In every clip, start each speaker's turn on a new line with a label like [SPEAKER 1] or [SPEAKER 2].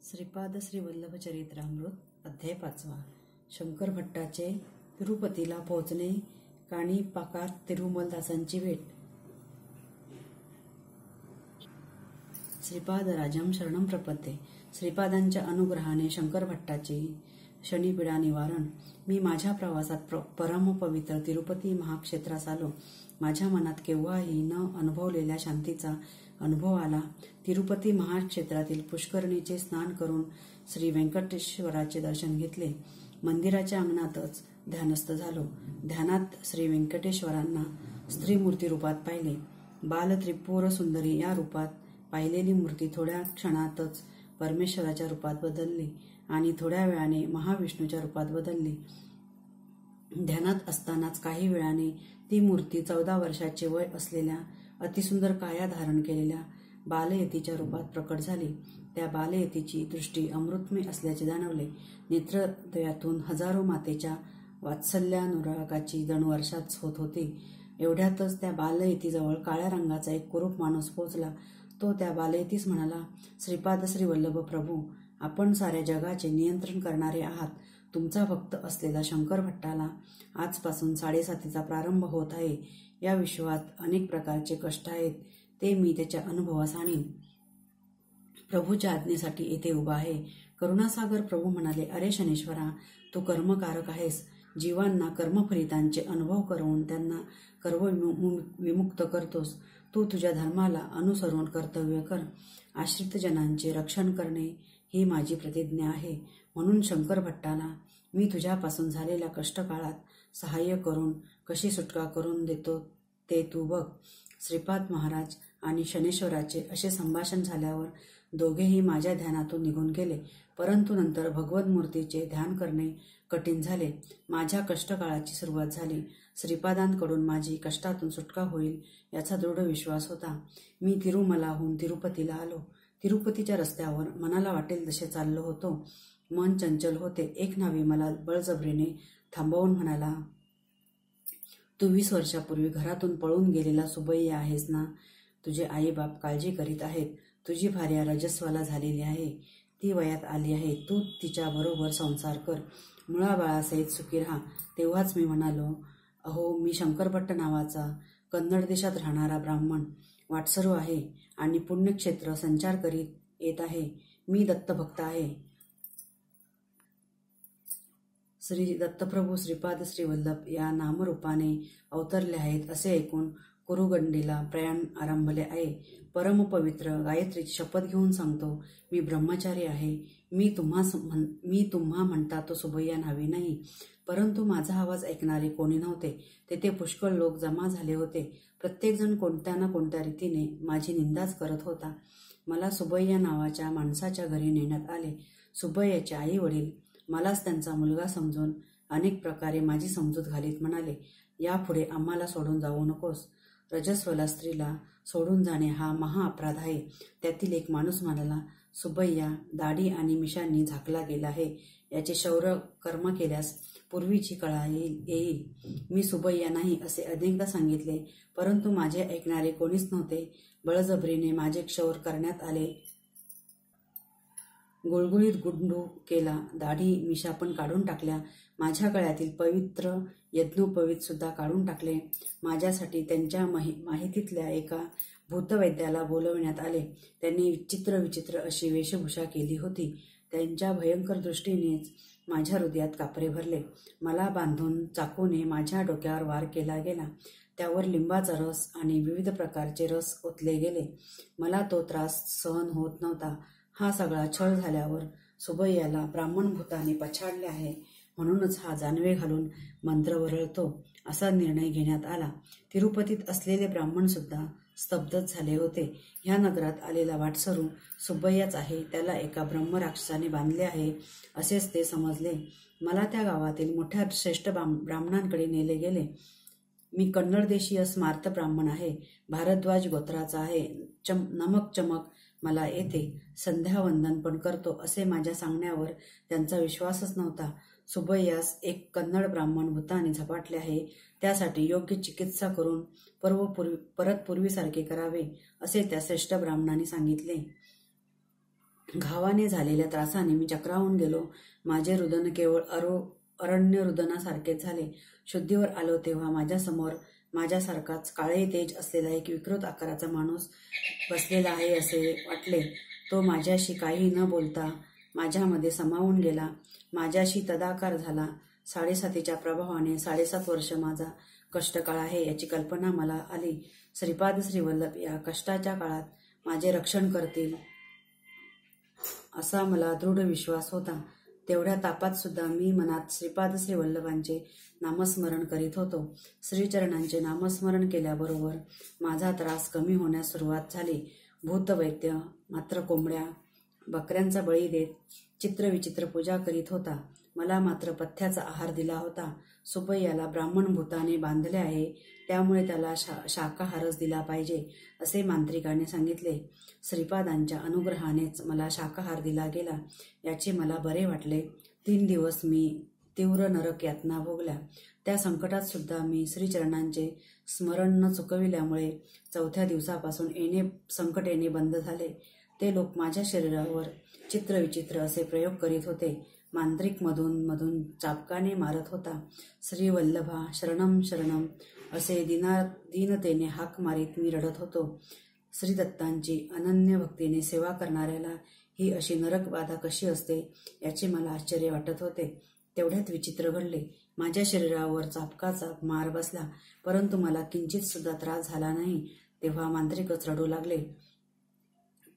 [SPEAKER 1] श्रीपाद श्री वल्लभ चरित्रामृत अध्याय 5. शंकर भट्टाचे तिरुपतीला पोहोचणे. काणिपाकात तिरुमलदासांची भेट. श्रीपाद राजम शरणम प्रपद्ये. श्रीपादांच्या अनुग्रहाने शंकर भट्टाची शनिपीडा निवारण. मी माझ्या प्रवासात परमपवित्र तिरुपती महाक्षेत्रास आलो. माझ्या मनात केव्हाही न अनुभवलेल्या शांतीचा अनुभव आला. तिरुपती महाक्षेत्रातील पुष्करणीचे स्नान करून श्री व्यंकटेश्वराचे दर्शन घेतले. मंदिराच्या अंगणातच ध्यानस्थ झालो. ध्यानात श्री व्यंकटेश्वरांना स्त्रीमूर्ती रूपात पाहिले. बाल त्रिपुर सुंदरी या रूपात पाहिलेली मूर्ती थोड्या क्षणातच परमेश्वराच्या रूपात बदलली आणि थोड्या वेळाने महाविष्णूच्या रूपात बदलली. ध्यानात असतानाच काही वेळाने ती मूर्ती 14 वर्षाचे वय असलेल्या अतिसुंदर काया धारण केलेल्या बालयतीच्या रूपात प्रकट झाली. त्या बालयतीची दृष्टी अमृतमय असल्याचे जाणवले. नेत्रद्वयातून हजारो मातेच्या वात्सल्यानुरागाची जणू वर्षाच होत होती. एवढ्यातच त्या बालयतीजवळ काळ्या रंगाचा एक कुरूप माणूस पोहोचला. तो त्या बालयतीस म्हणाला, श्रीपाद श्री वल्लभ प्रभू, आपण साऱ्या जगाचे नियंत्रण करणारे आहात. तुमचा भक्त असलेला शंकर भट्टाला आजपासून 7:30चा प्रारंभ होत आहे. या विश्वात अनेक प्रकारचे कष्ट आहेत, ते मी त्याच्या अनुभवास आणीन. प्रभूच्या आज्ञेसाठी येथे उभा आहे. करुणासागर प्रभू म्हणाले, अरे शनेश्वरा, तू कर्मकारक आहेस. जीवांना कर्मफलितांचे अनुभव करवून त्यांना कर्मविमुक्त करतोस. तू तुझ्या धर्माला अनुसरून कर्तव्य कर. आश्रित जनांचे रक्षण करणे ही माझी प्रतिज्ञा आहे. म्हणून शंकर भट्टाला मी तुझ्यापासून झालेल्या कष्टकाळात सहाय्य करून कशी सुटका करून देतो ते तू बघ. श्रीपाद महाराज आणि शनेश्वराचे असे संभाषण झाल्यावर दोघेही माझ्या ध्यानातून निघून गेले. परंतु नंतर भगवत मूर्तीचे ध्यान करणे कठीण झाले. माझ्या कष्टकाळाची सुरुवात झाली. श्रीपादांकडून माझी कष्टातून सुटका होईल याचा दृढ विश्वास होता. मी तिरुमलाहून तिरुपतीला आलो. तिरुपतीच्या रस्त्यावर मनाला वाटेल तसे चाललो होतो. मन चंचल होते. एक न्हावी मला बळजबरीने थांबवून म्हणाला, तू 20 वर्षापूर्वी घरातून पळून गेलेला सुबैया आहेस ना? तुझे आईबाप काळजी करीत आहेत. तुझी भार्या रजस्वाला झालेली आहे. ती वयात आली आहे. तू तिच्याबरोबर संसार कर. मुळाबाळासहित सुखी राहा. तेव्हाच मी म्हणालो, अहो, मी शंकरभट्ट नावाचा कन्नड देशात राहणारा ब्राह्मण वाटसरू आहे आणि पुण्यक्षेत्र संचार करीत येत आहे. मी दत्तभक्त आहे. श्री दत्तप्रभू श्रीपाद श्री वल्लभ या नामरूपाने अवतरले आहेत असे ऐकून कुरुगंडीला प्रयाण आरंभले आहे. परमपवित्र गायत्रीची शपथ घेऊन सांगतो, मी ब्रह्मचारी आहे. मी तुम्हा म्हणता तो सुबैया न्हावी नाही. परंतु माझा आवाज ऐकणारे कोणी नव्हते. तेथे पुष्कळ लोक जमा झाले होते. प्रत्येकजण कोणत्या ना कोणत्या रीतीने माझी निंदाच करत होता. मला सुबैया नावाच्या माणसाच्या घरी नेण्यात आले. सुबैयाचे आई वडील मलाच त्यांचा मुलगा समजून अनेक प्रकारे माझी समजूत घालीत म्हणाले, यापुढे आम्हाला सोडून जाऊ नकोस. रजस्वला स्त्रीला सोडून जाणे हा महाअपराध आहे. त्यातील एक माणूस म्हणाला, सुबैया दाढी आणि मिशांनी झाकला गेला आहे. याचे शौर्य कर्म केल्यास पूर्वीची कळा येईल. मी सुबैया नाही असे अनेकदा सांगितले, परंतु माझे ऐकणारे कोणीच नव्हते. बळजबरीने माझे क्षौर करण्यात आले. गुळगुळीत गुंडू केला. दाढी मिशा पण काढून टाकल्या. माझ्या गळ्यातील पवित्र यज्ञोपवीत सुद्धा काढून टाकले. माझ्यासाठी त्यांच्या माहितीतल्या एका भूतवैद्याला बोलवण्यात आले. त्यांनी विचित्र अशी वेशभूषा केली होती. त्यांच्या भयंकर दृष्टीनेच माझ्या हृदयात कापरे भरले. मला बांधून चाकूने माझ्या डोक्यावर वार केला गेला. त्यावर लिंबाचा रस आणि विविध प्रकारचे रस ओतले गेले. मला तो त्रास सहन होत नव्हता. हा सगळा छळ झाल्यावर सुबैयाला ब्राह्मण भूताने पछाडले आहे, म्हणूनच हा जानवे घालून मंत्र वरळतो असा निर्णय घेण्यात आला. तिरुपतीत असलेले ब्राह्मण सुद्धा स्तब्धच झाले होते. ह्या नगरात आलेला वाटसरू सुबैयाच आहे. त्याला एका ब्रह्मराक्षसाने बांधले आहे असेच ते समजले. मला त्या गावातील मोठ्या श्रेष्ठ ब्राह्मणांकडे नेले गेले. मी कन्नड देशीय स्मार्त ब्राह्मण आहे. भारद्वाज गोत्राचा आहे. नमक चमक मला येते. संध्यावंदन पण करतो असे माझ्या सांगण्यावर त्यांचा विश्वासच नव्हता. सुबैयास एक कन्नड ब्राह्मण भूताने झपाटले आहे. त्यासाठी योग्य चिकित्सा करून परत पूर्वीसारखे करावे असे त्या श्रेष्ठ ब्राह्मणाने सांगितले. घावाने झालेल्या त्रासाने मी चक्रावून गेलो. माझे रुदन केवळ अरण्य रुदनासारखेच झाले. शुद्धीवर आलो तेव्हा माझ्यासमोर माझ्यासारखाच काळे तेज असलेला एक विकृत आकाराचा माणूस बसलेला आहे असे वाटले. तो माझ्याशी काही न बोलता माझ्यामध्ये सामावून गेला, माझ्याशी तदाकार झाला. 7.5च्या प्रभावाने 7.5 वर्ष माझा कष्टकाळ आहे याची कल्पना मला आली. श्रीपाद श्रीवल्लभ या कष्टाच्या काळात माझे रक्षण करतील असा मला दृढ विश्वास होता. तेवढ्या तापात सुद्धा मी मनात श्रीपाद श्रीवल्लभांचे नामस्मरण करीत होतो. श्रीचरणांचे नामस्मरण केल्याबरोबर माझा त्रास कमी होण्यास सुरुवात झाली. भूतवैद्य मात्र कोंबड्या बकऱ्यांचा बळी देत चित्रविचित्र पूजा करीत होता. मला मात्र पथ्याचा आहार दिला होता. सुपय्याला ब्राह्मण भूताने बांधले आहे, त्यामुळे त्याला शाकाहारच दिला पाहिजे असे मांत्रिकाने सांगितले. श्रीपादांच्या अनुग्रहानेच मला शाकाहार दिला गेला याचे मला बरे वाटले. 3 दिवस मी तीव्र नरक यातना भोगल्या. त्या संकटात सुद्धा मी श्रीचरणांचे स्मरण न चुकविल्यामुळे 4थ्या दिवसापासून संकट येणे बंद झाले. ते लोक माझ्या शरीरावर चित्रविचित्र असे प्रयोग करीत होते. मांत्रिक मधून चाबकाने मारत होता. श्रीवल्लभा शरणम शरणम असे दीनतेने हाक मारीत मी रडत होतो. श्रीदत्तांची अनन्य भक्तीने सेवा करणाऱ्याला ही अशी नरकबाधा कशी असते याचे मला आश्चर्य वाटत होते. तेवढ्यात विचित्र घडले. माझ्या शरीरावर चापकाचा मार बसला, परंतु मला किंचित सुद्धा त्रास झाला नाही. तेव्हा मांत्रिकच रडू लागले.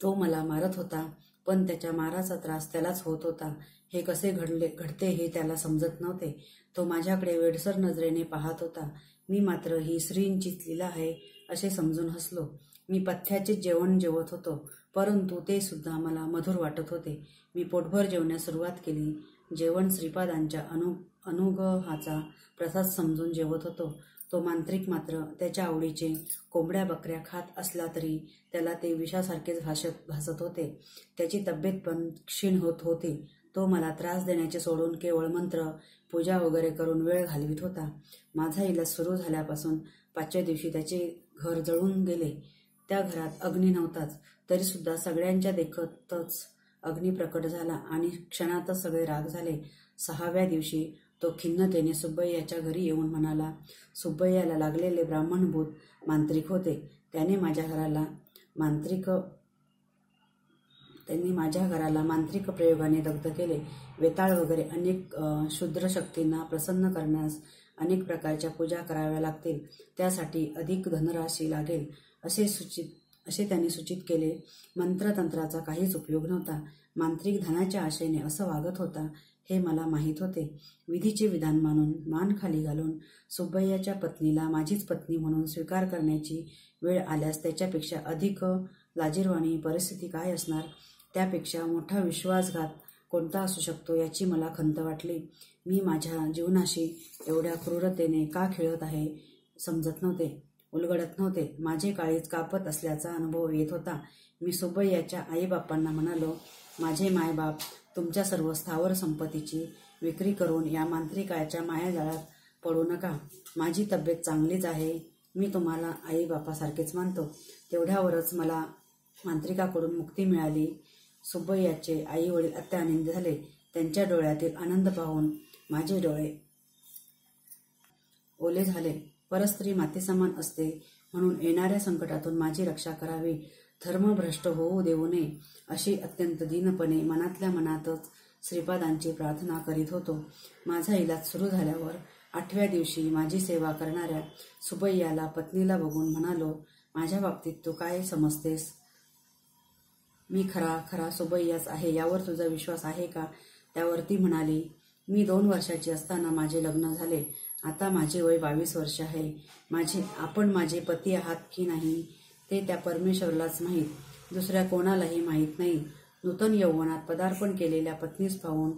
[SPEAKER 1] तो मला मारत होता, पण त्याच्या माराचा त्रास त्यालाच होत होता. हे कसे घडते हे त्याला समजत नव्हते. तो माझ्याकडे वेडसर नजरेने पाहत होता. मी मात्र ही श्रींचीच लीला आहे असे समजून हसलो. मी पथ्याचे जेवण जेवत होतो, परंतु ते सुद्धा मला मधुर वाटत होते. मी पोटभर जेवण्यास सुरुवात केली. जेवण श्रीपादांच्या अनुग्रहाचा प्रसाद समजून जेवत होतो. तो मांत्रिक मात्र त्याच्या आवडीचे कोंबड्या बकऱ्या खात असला तरी त्याला ते विषासारखेच भासत होते. त्याची तब्येत पण क्षीण होत होती. तो मला त्रास देण्याचे सोडून केवळ मंत्र पूजा वगैरे करून वेळ घालवित होता. माझा इलाज सुरू झाल्यापासून 5व्या दिवशी त्याचे घर जळून गेले. त्या घरात अग्नी नव्हताच, तरी सुद्धा सगळ्यांच्या देखतच अग्नी प्रकट झाला आणि क्षणातच सगळे राग झाले. 6व्या दिवशी तो खिन्नतेने सुब्बय्याच्या घरी येऊन म्हणाला. सुब्बय्याला लागलेले ब्राह्मणभूत मांत्रिक होते. त्यांनी माझ्या घराला मांत्रिक प्रयोगाने दग्ध केले. वेताळ वगैरे अनेक क्षुद्र शक्तींना प्रसन्न करण्यास अनेक प्रकारच्या पूजा कराव्या लागतील, त्यासाठी अधिक धनराशी लागेल असे त्यांनी सूचित केले. मंत्रतंत्राचा काहीच उपयोग नव्हता. मांत्रिक धनाच्या आशेने असं वागत होता हे मला माहीत होते. विधीचे विधान मानून मान खाली घालून सुब्बय्याच्या पत्नीला माझीच पत्नी म्हणून स्वीकार करण्याची वेळ आल्यास त्याच्यापेक्षा अधिक लाजिरवाणी परिस्थिती काय असणार. त्यापेक्षा मोठा विश्वासघात कोणता असू शकतो याची मला खंत वाटली. मी माझ्या जीवनाशी एवढ्या क्रूरतेने का खेळत आहे समजत नव्हते, उलगडत नव्हते. माझे काळीज कापत असल्याचा अनुभव येत होता. मी सुब्बय्याच्या आईबापांना म्हणालो, माझे मायबाप तुमच्या सर्व स्थावर संपत्तीची विक्री करून या मांत्रिकाच्या मायाजाळात पडू नका. माझी तब्येत चांगलीच आहे. मी तुम्हाला आईबापासारखेच मानतो. तेवढ्यावरच मला मांत्रिकाकडून मुक्ती मिळाली. सुब्बय्याचे आई वडील अत्यानंदी झाले. त्यांच्या डोळ्यातील आनंद पाहून माझे डोळे ओले झाले. परस्त्री मातेसमान असते म्हणून येणाऱ्या संकटातून माझी रक्षा करावी, धर्मभ्रष्ट होऊ देऊ नये अशी अत्यंत दीनपणे मनातल्या मनातच श्रीपादांची प्रार्थना करीत होतो. माझा इलाज सुरू झाल्यावर 8व्या दिवशी माझी सेवा करणाऱ्या सुब्बय्याला पत्नीला बघून म्हणालो, माझ्या बाबतीत तू काय समजतेस? मी खरा सुब्बय्याच आहे यावर तुझा विश्वास आहे का? त्यावर ती म्हणाली, मी 2 वर्षाची असताना माझे लग्न झाले. आता माझे वय 22 वर्ष आहे. आपण माझे पती आहात की नाही ते त्या परमेश्वरालाच माहीत, दुसऱ्या कोणालाही माहीत नाही. नूतन यौवनात पदार्पण केलेल्या पत्नीस पाहून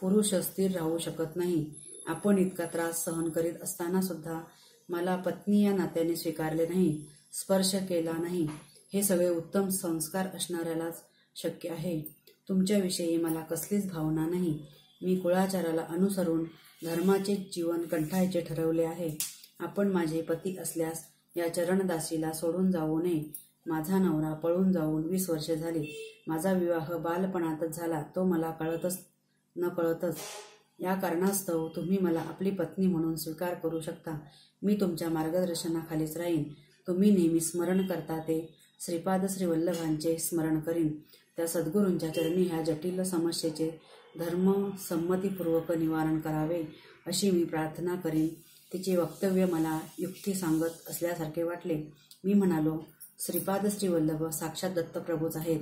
[SPEAKER 1] पुरुष स्थिर राहू शकत नाही. आपण इतका त्रास सहन करीत असताना सुद्धा मला पत्नी या नात्याने स्वीकारले नाही, स्पर्श केला नाही. हे सगळे उत्तम संस्कार असणाऱ्यालाच शक्य आहे. तुमच्याविषयी मला कसलीच भावना नाही. मी कुळाचाराला अनुसरून धर्माचे जीवन कंठायचे ठरवले आहे. आपण माझे पती असल्यास या चरणदासीला सोडून जाऊ नये. माझा नवरा पळून जाऊन 20 वर्षे झाली. माझा विवाह बालपणातच झाला, तो मला न कळतच. या कारणास्तव तुम्ही मला आपली पत्नी म्हणून स्वीकार करू शकता. मी तुमच्या मार्गदर्शनाखालीच राहीन. तुम्ही नेहमी स्मरण करता ते श्रीपाद श्रीवल्लभांचे स्मरण करीन. त्या सद्गुरूंच्या चरणी ह्या जटिल समस्येचे धर्मसंमतीपूर्वक निवारण करावे अशी मी प्रार्थना करीन. तिचे वक्तव्य मला युक्ती सांगत असल्यासारखे वाटले. मी म्हणालो, श्रीपाद श्रीवल्लभ साक्षात दत्तप्रभूच आहेत.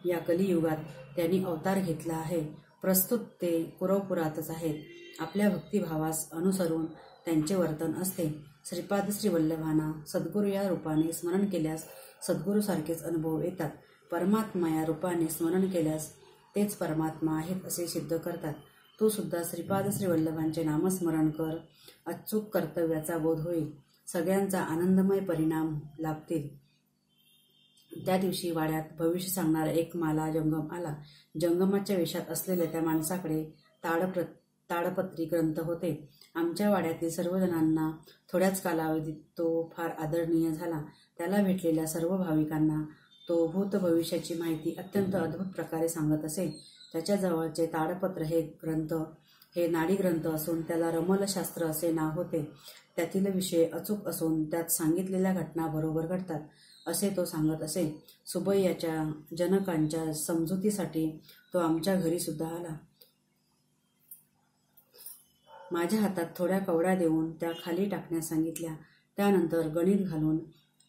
[SPEAKER 1] या कलियुगात त्यांनी अवतार घेतला आहे. प्रस्तुत ते पुरातच आहेत. आपल्या भक्तिभावास अनुसरून त्यांचे वर्तन असते. श्रीपाद श्रीवल्लभांना सद्गुरू या रूपाने स्मरण केल्यास सद्गुरूसारखेच अनुभव येतात. परमात्मा या रूपाने स्मरण केल्यास तेच परमात्मा आहेत असे सिद्ध करतात. तू सुद्धा श्रीपाद श्रीवल्लभांचे नामस्मरण कर. अचूक कर्तव्याचा बोध होईल. सगळ्यांचा आनंदमय परिणाम लाभतील. त्या दिवशी वाड्यात भविष्य सांगणारा एक माला जंगम आला. जंगमाच्या वेशात असलेल्या त्या माणसाकडे ताडपत्री ग्रंथ होते. आमच्या वाड्यातील सर्वजणांना थोड्याच कालावधीत तो फार आदरणीय झाला. त्याला भेटलेल्या सर्व भाविकांना तो भूत भविष्याची माहिती अत्यंत अद्भुत प्रकारे सांगत असे. त्याच्याजवळचे ताडपत्र हे नाडी ग्रंथ असून त्याला रमलशास्त्र असे नाव होते. त्यातील विषय अचूक असून त्यात सांगितलेल्या घटना बरोबर घडतात असे तो सांगत असे. सुबैयाच्या जनकांच्या समजुतीसाठी तो आमच्या घरी सुद्धा आला. माझ्या हातात थोड्या कवड्या देऊन त्या खाली टाकण्यास सांगितल्या. त्यानंतर गणित घालून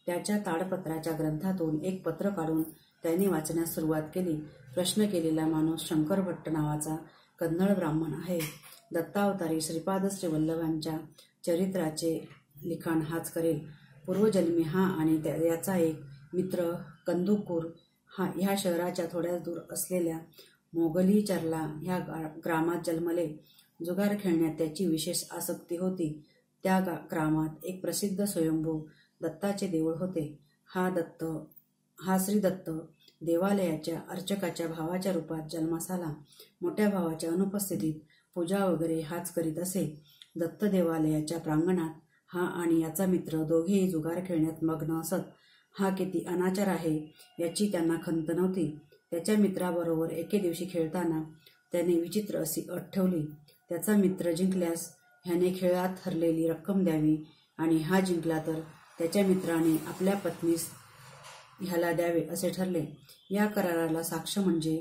[SPEAKER 1] त्याच्या ताडपत्राच्या ग्रंथातून एक पत्र काढून त्यांनी वाचण्यास सुरुवात केली. प्रश्न केलेला माणूस शंकर भट्ट नावाचा कन्नड ब्राह्मण आहे. दत्तावतारी श्रीपाद श्रीवल्लभांच्या चरित्राचे लिखाण हाच करेल. पूर्वजन्मी हा आणि याचा एक मित्र कंदुकूर ह्या शहराच्या थोड्याच दूर असलेल्या मोगलीचर्ला ह्या ग्रामात जन्मले. जुगार खेळण्यात त्याची विशेष आसक्ती होती. त्या ग्रामात एक प्रसिद्ध स्वयंभू दत्ताचे देऊळ होते. हा श्री दत्त देवालयाच्या अर्चकाच्या भावाच्या रूपात जन्मास आला. मोठ्या भावाच्या अनुपस्थितीत पूजा वगैरे हाच करीत असे. दत्त देवालयाच्या प्रांगणात हा आणि याचा मित्र दोघेही जुगार खेळण्यात मग्न असत. हा किती अनाचार आहे याची त्यांना खंत नव्हती. त्याच्या मित्राबरोबर एके दिवशी खेळताना त्याने विचित्र अशी अट ठेवली. त्याचा मित्र जिंकल्यास ह्याने खेळात हरलेली रक्कम द्यावी आणि हा जिंकला तर त्याच्या मित्राने आपल्या पत्नीस ह्याला द्यावे असे ठरले. या कराराला साक्ष म्हणजे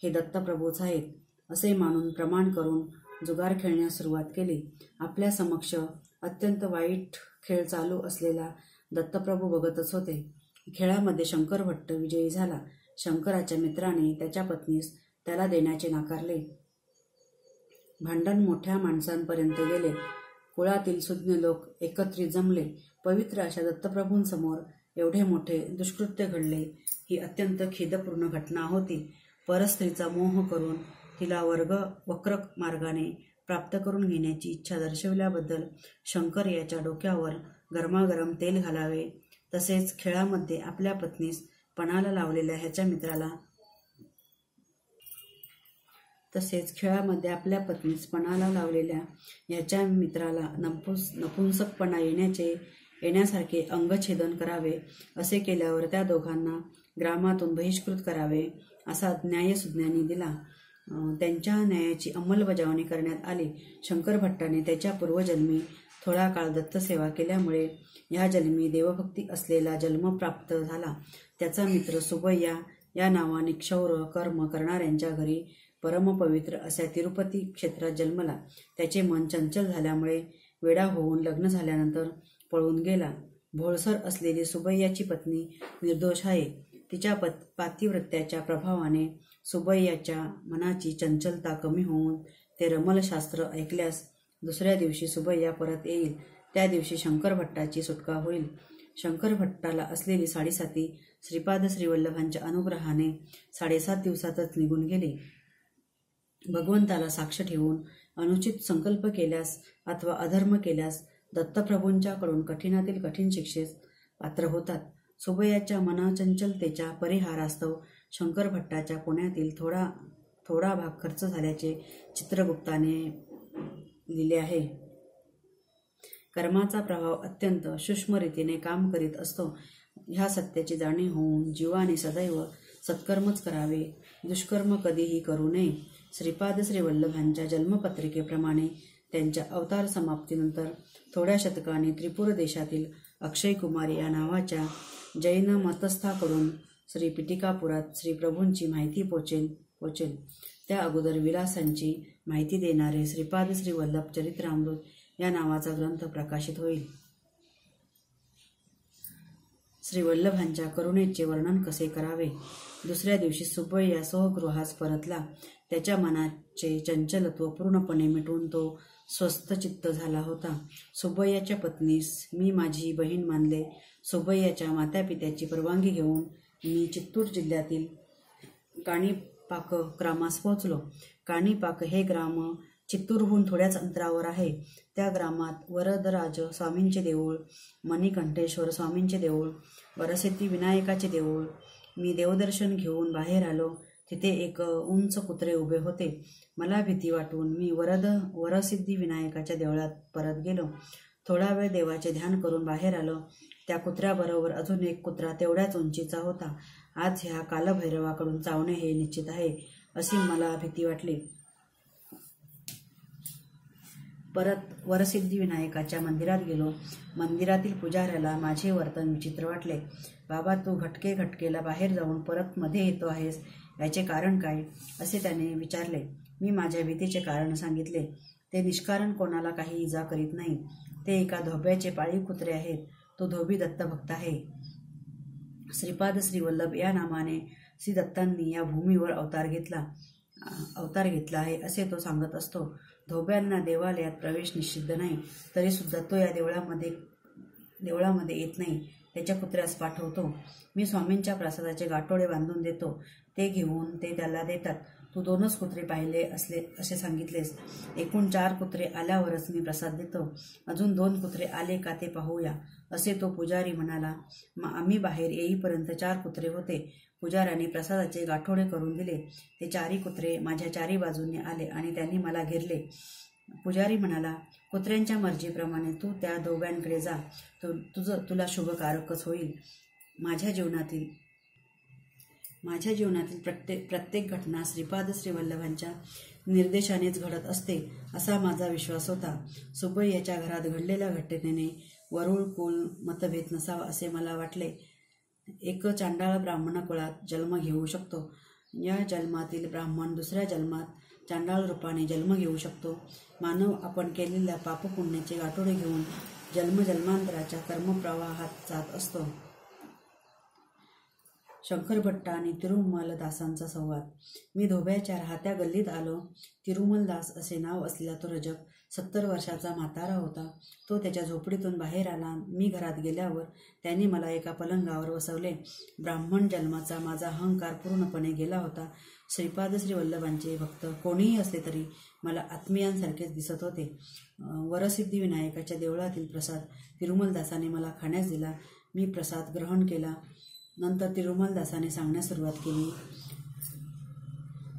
[SPEAKER 1] हे दत्तप्रभूच आहेत असे मानून प्रमाण करून जुगार खेळण्यास सुरुवात केली. आपल्या समक्ष अत्यंत वाईट खेळ चालू असलेला दत्तप्रभू बघतच होते. खेळामध्ये शंकर भट्ट विजयी झाला. शंकराच्या मित्राने त्याच्या पत्नीस त्याला देण्याचे नाकारले. भांडण मोठ्या माणसांपर्यंत गेले. कुळातील सुज्ञ लोक एकत्रित जमले. पवित्र अशा दत्तप्रभूंसमोर एवढे मोठे दुष्कृत्य घडले ही अत्यंत खेदपूर्ण घटना होती. परस्त्रीचा मोह करून तिला वक्र मार्गाने प्राप्त करून घेण्याची इच्छा दर्शविल्याबद्दल शंकर याच्या डोक्यावर गरमागरम तेल घालावे. तसेच खेळामध्ये आपल्या पत्नीस पणाला लावलेल्या ह्याच्या मित्राला नपुंसकपणा येण्यासारखे अंगछेदन करावे. असे केल्यावर त्या दोघांना ग्रामातून बहिष्कृत करावे असा न्यायसुज्ञांनी दिला. त्यांच्या न्यायाची अंमलबजावणी करण्यात आली. शंकर भट्टाने त्याच्या पूर्वजन्मी थोडा काळ दत्तसेवा केल्यामुळे ह्या जन्मी देवभक्ती असलेला जन्म प्राप्त झाला. त्याचा मित्र सुबैया या नावाने क्षौर कर्म करणाऱ्यांच्या घरी परमपवित्र अशा तिरुपती क्षेत्रात जन्मला. त्याचे मन चंचल झाल्यामुळे वेडा होऊन लग्न झाल्यानंतर पळून गेला. भोळसर असलेली सुबैयाची पत्नी निर्दोष आहे. तिच्या पातिव्रत्याच्या प्रभावाने सुबैयाच्या मनाची चंचलता कमी होऊन ते रमलशास्त्र ऐकल्यास दुसऱ्या दिवशी सुबैया परत येईल. त्या दिवशी शंकर भट्टाची सुटका होईल. शंकर भट्टाला असलेली 7.5 श्रीपाद श्रीवल्लभांच्या अनुग्रहाने 7.5 दिवसातच निघून गेली. भगवंताला साक्ष ठेवून अनुचित संकल्प केल्यास अथवा अधर्म केल्यास दत्तप्रभूंच्याकडून कठीणातील कठीण शिक्षेस पात्र होतात. सुबैयाच्या मनचंचलतेच्या परिहारास्तव शंकर भट्टाच्या पुण्यातील थोडा भाग खर्च झाल्याचे चित्रगुप्ताने लिहिले आहे. कर्माचा प्रभाव अत्यंत सूक्ष्म रीतीने काम करीत असतो. ह्या सत्याची जाणीव होऊन जीवाने सदैव सत्कर्मच करावे, दुष्कर्म कधीही करू नये. श्रीपाद श्री वल्लभांच्या जन्मपत्रिकेप्रमाणे त्यांच्या अवतार समाप्तीनंतर थोड्या शतकांनी त्रिपुर देशातील अक्षय कुमार या नावाच्या जैन मतस्थाकडून श्री पिटिकापुरात श्री प्रभूंची माहिती पोचेल. त्या अगोदर विलासांची माहिती देणारे श्रीपाद श्री वल्लभ चरित्रामृत या नावाचा ग्रंथ प्रकाशित होईल. श्री वल्लभांच्या करुणेचे वर्णन कसे करावे. दुसऱ्या दिवशी सुब्बय्या स्वगृहास परतला. त्याच्या मनाचे चंचलत्व पूर्णपणे मिटून तो स्वस्थचित्त झाला होता. सुब्बय्याच्या पत्नीस मी माझी बहीण मानले. सुब्बय्याच्या मातापित्याची परवानगी घेऊन मी चित्तूर जिल्ह्यातील काणिपाक ग्रामास पोहोचलो. काणिपाक हे ग्राम चित्तूरहून थोड्याच अंतरावर आहे. त्या ग्रामात वरदराज स्वामींचे देऊळ, मणिकंठेश्वर स्वामींचे देऊळ, वरसिद्धी विनायकाचे देऊळ. मी देवदर्शन घेऊन बाहेर आलो. तिथे एक उंच कुत्रे उभे होते. मला भीती वाटून मी वरसिद्धी विनायकाच्या देवळात परत गेलो. थोडा वेळ देवाचे ध्यान करून बाहेर आलो. त्या कुत्र्याबरोबर अजून एक कुत्रा तेवढ्याच उंचीचा होता. आज ह्या कालभैरवाकडून चावणे हे निश्चित आहे अशी मला भीती वाटली. परत वरसिद्धी विनायकाच्या मंदिरात गेलो. मंदिरातील पुजाऱ्याला माझे वर्तन विचित्र वाटले. बाबा, तू घटकेला बाहेर जाऊन परत मध्ये येतो आहेस, याचे कारण काय, असे त्याने विचारले. मी माझ्या भीतीचे कारण सांगितले. ते निष्कारण कोणाला काही इजा करीत नाही. ते एका धोब्याचे पाळीव कुत्रे आहेत. तो धोबी दत्तभक्त आहे. श्रीपाद श्री वल्लभ या नामाने श्री दत्तांनी या भूमीवर अवतार घेतला आहे असे तो सांगत असतो. धोब्यांना देवालयात प्रवेश निषिद्ध नाही, तरी सुद्धा तो या देवळामध्ये येत नाही. त्याच्या कुत्र्यास पाठवतो. मी स्वामींच्या प्रसादाचे गाठोडे बांधून देतो. ते घेऊन ते त्याला देतात. तू 2च कुत्रे पाहिले असे सांगितलेस. एकूण 4 कुत्रे आल्यावरच मी प्रसाद देतो. अजून 2 कुत्रे आले का ते पाहूया, असे तो पुजारी म्हणाला. आम्ही बाहेर येईपर्यंत 4 कुत्रे होते. पुजाऱ्याने प्रसादाचे गाठोडे करून दिले. ते 4ही कुत्रे माझ्या 4ही बाजूंनी आले आणि त्यांनी मला घेरले. पुजारी म्हणाला, कुत्र्यांच्या मर्जीप्रमाणे तू त्या धोब्यांकडे जा. तुला शुभकारकच होईल. माझ्या जीवनातील प्रत्येक घटना श्रीपाद श्री वल्लभांच्या निर्देशानेच घडत असते असा माझा विश्वास होता. सुब्बय्याच्या घरात घडलेल्या घटनेने वरुळकुल मतभेद नसावा असे मला वाटले. एक चांडाळ ब्राह्मण कुळात जन्म घेऊ शकतो. या जन्मातील ब्राह्मण दुसऱ्या जन्मात चांडाळ रूपाने जन्म घेऊ शकतो. मानव आपण केलेल्या पापपुण्याचे गाठोडे घेऊन जन्मजन्मांतराच्या कर्मप्रवाहात जात असतो. शंकरभट्ट आणि तिरुमलदासांचा संवाद. मी धोब्याच्या राहत्या गल्लीत आलो. तिरुमलदास असे नाव असलेला तो रजक 70 वर्षाचा म्हातारा होता. तो त्याच्या झोपडीतून बाहेर आला. मी घरात गेल्यावर त्यांनी मला एका पलंगावर बसवले. ब्राह्मण जन्माचा माझा अहंकार पूर्णपणे गेला होता. श्रीपाद श्री वल्लभांचे भक्त कोणीही असले तरी मला आत्मीयांसारखेच दिसत होते. वरसिद्धी विनायकाच्या देवळातील प्रसाद तिरुमलदासाने मला खाण्यास दिला. मी प्रसाद ग्रहण केला. नंतर तिरुमलदासाने सांगण्यास सुरुवात केली.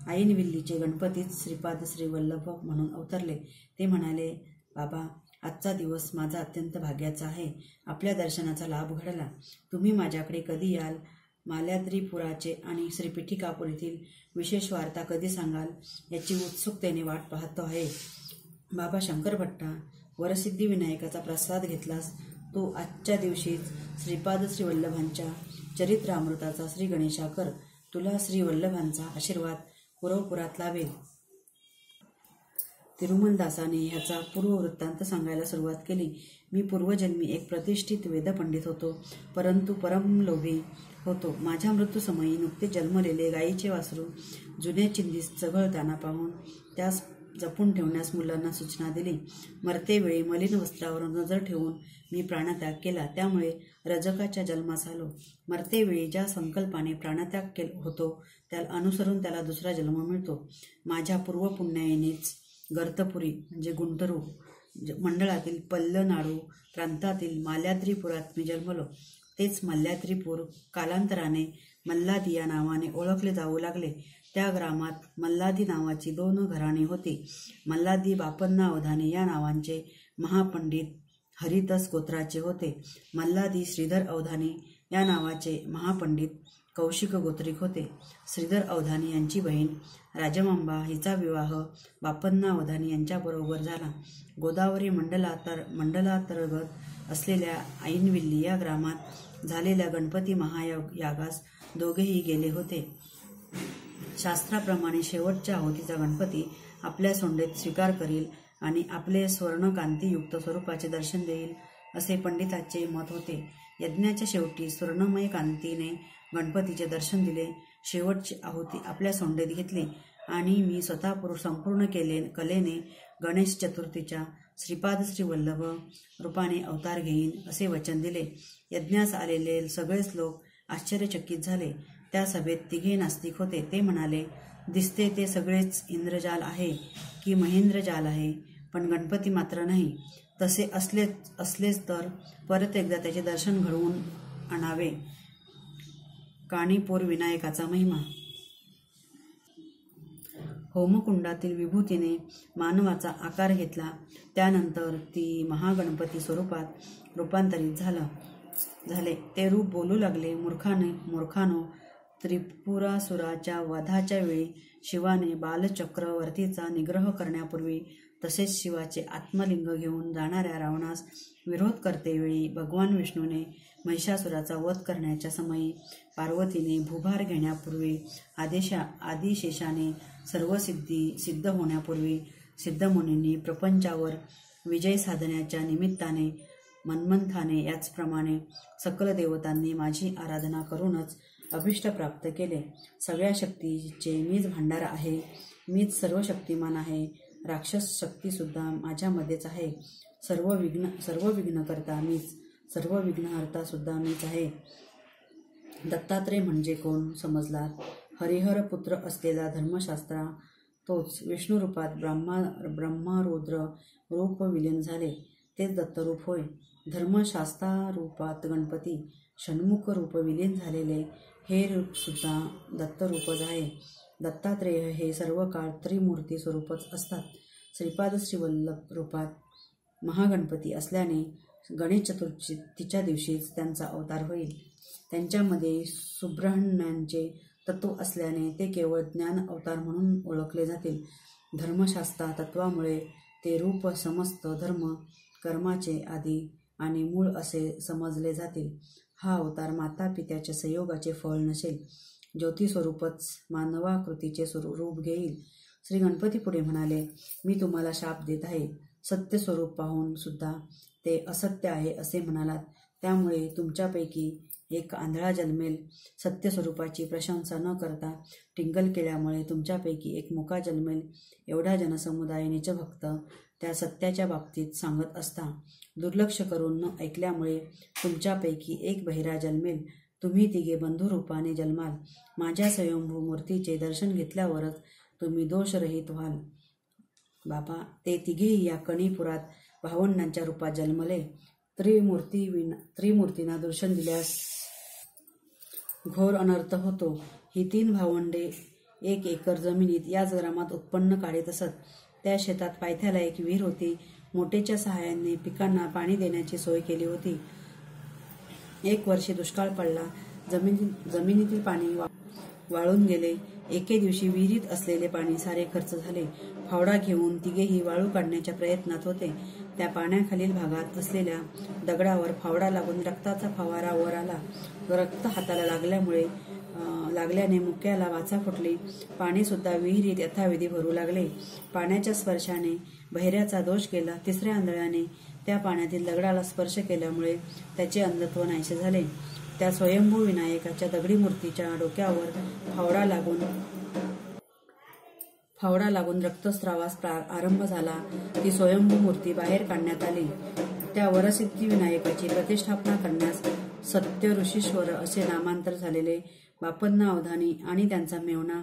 [SPEAKER 1] ऐनविल्लीचे गणपतीच श्रीपाद श्री वल्लभ म्हणून अवतरले. ते म्हणाले, बाबा, आजचा दिवस माझा अत्यंत भाग्याचा आहे. आपल्या दर्शनाचा लाभ घडला. तुम्ही माझ्याकडे कधी याल? माल्याद्रीपुराचे आणि श्री पिटिकापूर येथील विशेष वार्ता कधी सांगाल, याची उत्सुकतेने वाट पाहतो आहे. बाबा शंकरभट्टा, वरसिद्धी विनायकाचा प्रसाद घेतलास. तो आजच्या दिवशीच श्रीपाद श्री वल्लभांच्या चरित्रामृताचा श्री गणेशा कर. तुला श्री वल्लभांचा आशीर्वाद पुरवपुरात लाभेल. तिरुमलदासाने ह्याचा पूर्ववृत्तांत सांगायला सुरुवात केली. मी पूर्वजन्मी एक प्रतिष्ठित वेदपंडित होतो, परंतु परमलोभी होतो. माझ्या मृत्यूसमयी नुकते जन्मलेले गायीचे वासरू जुन्या चिंधीस चघळताना पाहून त्यास जपून ठेवण्यास मुलांना सूचना दिली. मरतेवेळी मलिन वस्त्रावर नजर ठेवून मी प्राणत्याग केला. त्यामुळे रजकाच्या जन्मास आलो. मरतेवेळी ज्या संकल्पाने प्राणत्याग होतो त्याला अनुसरून त्याला दुसरा जन्म मिळतो. माझ्या पूर्वपुण्यानेच गर्तपुरी म्हणजे गुंटूर मंडळातील पल्लनाडू प्रांतातील माल्याद्रीपुरात मी जन्मलो. तेच मल्ल्याद्रीपूर कालांतराने मल्लादी या नावाने ओळखले जाऊ लागले. त्या ग्रामात मल्लादी नावाची 2 घराणी होती. मल्लादी बापन्ना अवधानी या नावांचे महापंडित हरिदास गोत्राचे होते. मल्लादी श्रीधर अवधानी या नावाचे महापंडित कौशिक गोत्रिक होते. श्रीधर अवधानी यांची बहीण राजमांबा हिचा विवाह बापन्ना अवधानी यांच्याबरोबर झाला. गोदावरी मंडलांतर्गत असलेल्या ऐनविल्ली या ग्रामात झालेल्या गणपती महायागास दोघेही गेले होते. शास्त्राप्रमाणे शेवटच्या आहुतीचा गणपती आपल्या सोंडेत स्वीकार करील आणि आपले स्वर्णकांतीयुक्त स्वरूपाचे दर्शन देईल असे पंडिताचे मत होते. यज्ञाच्या शेवटी स्वर्णमय कांतीने गणपतीचे दर्शन दिले. शेवटची आहुती आपल्या सोंडेत घेतली आणि मी स्वतः संपूर्ण कलेने गणेश चतुर्थीच्या श्रीपाद श्रीवल्लभ रूपाने अवतार घेईन असे वचन दिले. यज्ञास आलेले सगळेच लोक आश्चर्यचकित झाले. त्या सभेत तिघे नास्तिक होते. ते म्हणाले, दिसते ते सगळेच इंद्रजाल आहे की महेंद्रजाल आहे, पण गणपती मात्र नाही. तसे असलेच तर परत एकदा त्याचे दर्शन घडवून आणावे. काणीपूर विनायकाचा महिमा. होमकुंडातील विभूतीने मानवाचा आकार घेतला. त्यानंतर ती महागणपती स्वरूपात रूपांतरित झाले. ते रूप बोलू लागले, मूर्खानो, त्रिपुरासुराच्या वधाच्या वेळी शिवाने बालचक्रवर्तीचा निग्रह करण्यापूर्वी तसेच शिवाचे आत्मलिंग घेऊन जाणाऱ्या रावणास विरोध करतेवेळी भगवान विष्णूने महिषासुराचा वध करण्याच्या समयी पार्वतीने भूभार घेण्यापूर्वी आदिशेषाने सर्व सिद्ध होण्यापूर्वी सिद्धमुनींनी प्रपंचावर विजय साधण्याच्या निमित्ताने मन्मथाने याचप्रमाणे सकल देवतांनी माझी आराधना करूनच अभिष्ट प्राप्त केले. सगळ्या शक्तीचे मीच भांडार आहे. मीच सर्व शक्तिमान आहे. राक्षस शक्तीसुद्धा माझ्यामध्येच आहे. सर्व विघ्नकर्ता मीच. सर्व विघ्नहर्ता सुद्धा मीच आहे. दत्तात्रय म्हणजे कोण समजलात? हरिहर पुत्र असलेला धर्मशास्त्रा तोच. विष्णू रूपात ब्रह्मरुद्र रूप विलीन झाले तेच दत्तरूप होय. धर्मशास्त्रारूपात गणपती षण्मुख रूप विलीन झालेले हे रूप सुद्धा दत्तरूपच आहे. दत्तात्रेय हे सर्व काळ त्रिमूर्ती स्वरूपच असतात. श्रीपाद श्रीवल्लभ रूपात महागणपती असल्याने गणेश चतुर्थीच्या दिवशीच त्यांचा अवतार होईल. त्यांच्यामध्ये सुब्रह्मण्याचे तत्व असल्याने ते केवळ ज्ञान अवतार म्हणून ओळखले जातील. धर्मशास्त्रा तत्वामुळे ते रूप समस्त धर्म कर्माचे आदी आणि मूळ असे समजले जातील. हा अवतार माता पित्याच्या संयोगाचे फळ नसेल. ज्योतिस्वरूपच मानवाकृतीचे रूप घेईल. श्री गणपती पुढे म्हणाले, मी तुम्हाला शाप देत आहे. सत्य स्वरूप पाहून सुद्धा ते असत्य आहे असे म्हणालात. त्यामुळे तुमच्यापैकी एक आंधळा जन्मेल. सत्य स्वरूपाची प्रशंसा न करता टिंगल केल्यामुळे तुमच्यापैकी एक मुका जन्मेल. एवढा जनसमुदाय निजभक्त त्या सत्याच्या बाबतीत सांगत असता दुर्लक्ष करून न ऐकल्यामुळे तुमच्यापैकी एक बहिरा जन्मेल. तुम्ही तिघे बंधुरूपाने जन्माल. माझ्या स्वयंभू मूर्तीचे दर्शन घेतल्यावरच तुम्ही दोषरहित व्हाल. बाबा, ते तिघेही या कणीपुरात भावंडांच्या रूपात जन्मले. त्रिमूर्तींना दर्शन दिल्यास घोर अनर्थ होतो. ही 3 भावंडे 1 एकर जमिनीत याच ग्रामात उत्पन्न काढत असत. त्या शेतात पायथ्याला एक विहीर होती. मोटेच्या सहाय्याने पिकांना पाणी देण्याची सोय केली होती. 1 वर्षी दुष्काळ पडला. जमिनीतील पाणी वाळून गेले. एके दिवशी विहिरीत असलेले पाणी सारे खर्च झाले. फावडा घेऊन तिघेही वाळू काढण्याच्या प्रयत्नात होते. त्या पाण्याखालील भागात असलेल्या दगडावर फावडा लागून रक्ताचा फवारा वर आला. रक्त हाताला लागल्याने मुक्याला वाचा फुटली. पाणी सुद्धा विहिरीत यथाविधी भरू लागले. पाण्याच्या स्पर्शाने बहिऱ्याचा दोष गेला. 3ऱ्या आंधळ्याने त्या पाण्यातील दगडाला स्पर्श केल्यामुळे त्याचे अंधत्व नाहीसे झाले. त्या स्वयंभू विनायकाच्या दगडी मूर्तीच्या डोक्यावर फावडा लागून रक्तस्रावास आरंभ झाला. ती स्वयंभू मूर्ती बाहेर काढण्यात आली. त्या वरसिद्धी विनायकाची प्रतिष्ठापना करण्यास सत्य ऋषीश्वर असे नामांतर झालेले बापन्ना अवधानी आणि त्यांचा मेव्हणा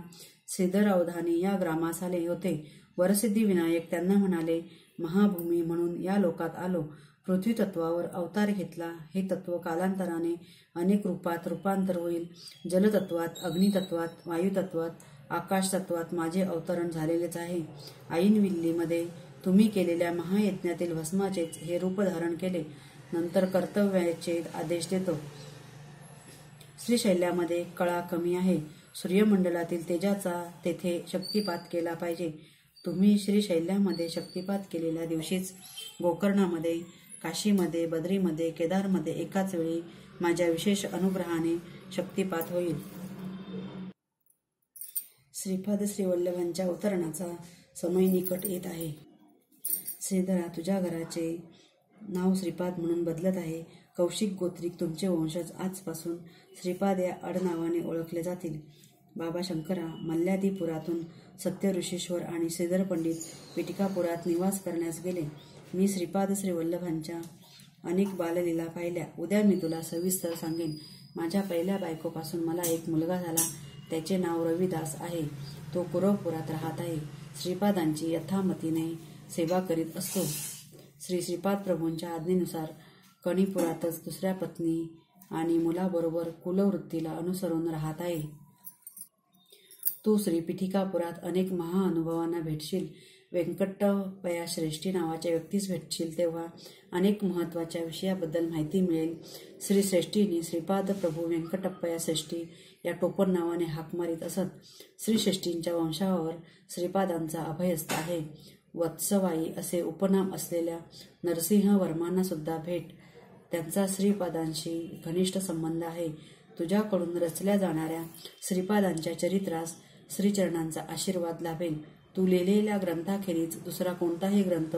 [SPEAKER 1] श्रीधर अवधानी या ग्रामास आले होते. वरसिद्धी विनायक त्यांना म्हणाले, महाभूमी म्हणून या लोकात आलो. पृथ्वी तत्वावर अवतार घेतला. हे तत्व कालांतराने अनेक रूपात रूपांतर होईल. जलतत्वात, अग्नितत्वात, वायुतत्वात, आकाश तत्वात माझे अवतरण झालेलेच आहे. ऐनविल्लीमध्ये तुम्ही केलेल्या महायज्ञातील भस्माचेच हे रूप धारण केले. नंतर कर्तव्याचे आदेश देतो. श्रीशैल्यामध्ये कळा कमी आहे. सूर्यमंडलातील तेजाचा तेथे शक्तिपात केला पाहिजे. तुम्ही श्रीशैल्यामध्ये शक्तिपात केलेल्या दिवशीच गोकर्णामध्ये, काशीमध्ये, बद्रीमध्ये, केदारमध्ये एकाच वेळी माझ्या विशेष अनुग्रहाने शक्तिपात होईल. श्रीपाद श्रीवल्लभांच्या अवतरणाचा समय निकट येत आहे. श्रीधरा, तुझ्या घराचे नाव श्रीपाद म्हणून बदलत आहे. कौशिक गोत्रिक तुमचे वंशज आजपासून श्रीपाद या आडनावाने ओळखले जातील. बाबा शंकरा मल्ल्यादीपुरातून सत्यऋषीश्वर आणि श्रीधर पंडित पिटिकापुरात निवास करण्यास गेले. मी श्रीपाद श्रीवल्लभांच्या अनेक बाललीला पाहिल्या. उद्या मी तुला सविस्तर सांगेन. माझ्या पहिल्या बायकोपासून मला एक मुलगा झाला. त्याचे नाव रविदास आहे. तो कुरवपुरात राहत आहे. श्रीपादांची यथामतीने सेवा करीत असतो. श्री श्रीपाद प्रभूंच्या आज्ञेनुसार कणीपुरातच दुसऱ्या पत्नी आणि मुलाबरोबर कुलवृत्तीला अनुसरून राहत आहे. तू श्री पिठिकापुरात अनेक महाअनुभवांना भेटशील. व्यंकटप्पया श्रेष्ठी नावाच्या व्यक्तीस भेटशील तेव्हा अनेक महत्त्वाच्या विषयाबद्दल माहिती मिळेल. श्री श्रेष्ठींनी श्रीपाद प्रभू व्यंकटप्पया श्रेष्ठी या टोपण नावाने हाक मारित असत. श्री श्रेष्ठींच्या वंशावर श्रीपादांचा अभयस्थ आहे. वत्सवाई असे उपनाम असलेल्या नरसिंह वर्मांना सुद्धा भेट. त्यांचा श्रीपादांशी घनिष्ठ संबंध आहे. तुझ्याकडून रचल्या जाणाऱ्या श्रीपादांच्या चरित्रास श्रीचरणांचा आशीर्वाद लाभेल. तू लिहिलेल्या ग्रंथाखेरीज दुसरा कोणताही ग्रंथ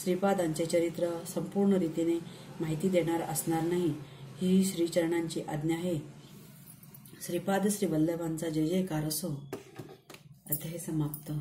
[SPEAKER 1] श्रीपादांचे चरित्र संपूर्ण रीतीने माहिती देणार असणार नाही. ही श्रीचरणांची आज्ञा आहे. श्रीपाद श्रीवल्लभांचा जय जयकार असो. अध्याय समाप्त.